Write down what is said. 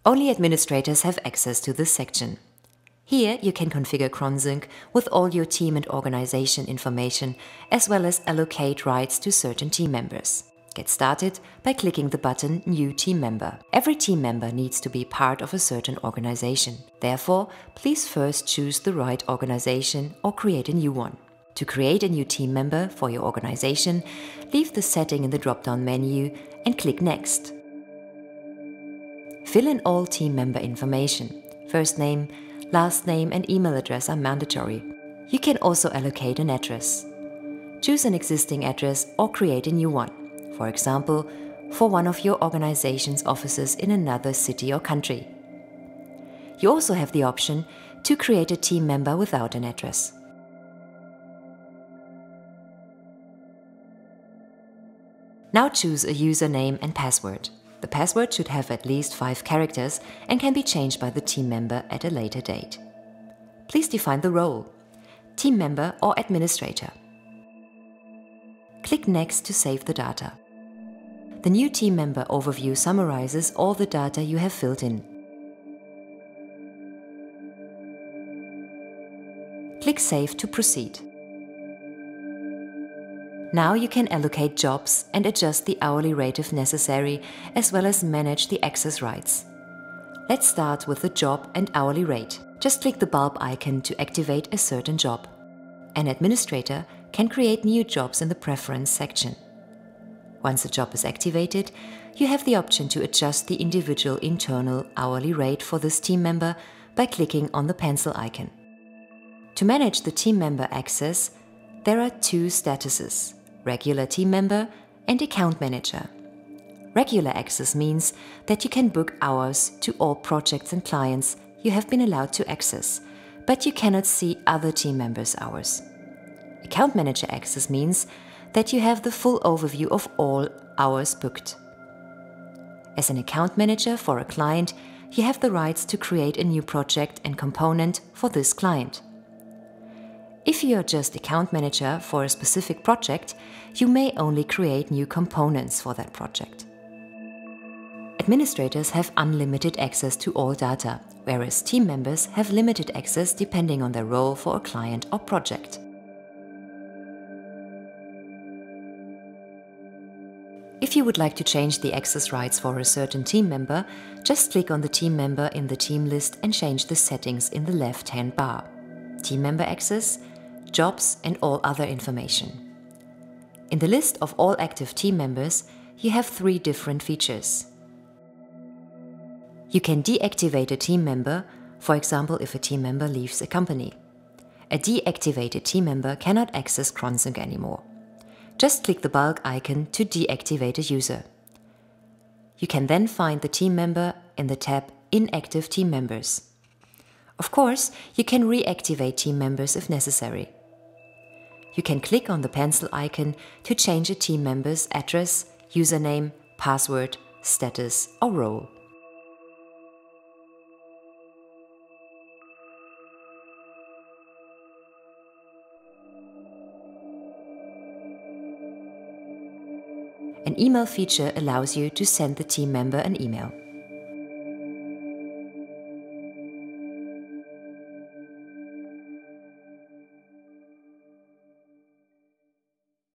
Only administrators have access to this section. Here you can configure cronsync with all your team and organization information, as well as allocate rights to certain team members. Get started by clicking the button New Team Member. Every team member needs to be part of a certain organization. Therefore, please first choose the right organization or create a new one. To create a new team member for your organization, leave the setting in the drop-down menu and click Next. Fill in all team member information. First name, last name and email address are mandatory. You can also allocate an address. Choose an existing address or create a new one. For example, for one of your organization's offices in another city or country. You also have the option to create a team member without an address. Now choose a username and password. The password should have at least 5 characters and can be changed by the team member at a later date. Please define the role: team member or administrator. Click Next to save the data. The new team member overview summarizes all the data you have filled in. Click Save to proceed. Now you can allocate jobs and adjust the hourly rate if necessary, as well as manage the access rights. Let's start with the job and hourly rate. Just click the bulb icon to activate a certain job. An administrator can create new jobs in the Preference section. Once a job is activated, you have the option to adjust the individual internal hourly rate for this team member by clicking on the pencil icon. To manage the team member access, there are 2 statuses: regular team member and account manager. Regular access means that you can book hours to all projects and clients you have been allowed to access, but you cannot see other team members' hours. Account manager access means that you have the full overview of all hours booked. As an account manager for a client, you have the rights to create a new project and component for this client. If you are just account manager for a specific project, you may only create new components for that project. Administrators have unlimited access to all data, whereas team members have limited access depending on their role for a client or project. If you would like to change the access rights for a certain team member, just click on the team member in the team list and change the settings in the left-hand bar. Team member access, jobs and all other information. In the list of all active team members, you have 3 different features. You can deactivate a team member, for example if a team member leaves a company. A deactivated team member cannot access cronsync anymore. Just click the bulb icon to deactivate a user. You can then find the team member in the tab Inactive Team Members. Of course, you can reactivate team members if necessary. You can click on the pencil icon to change a team member's address, username, password, status or role. An email feature allows you to send the team member an email.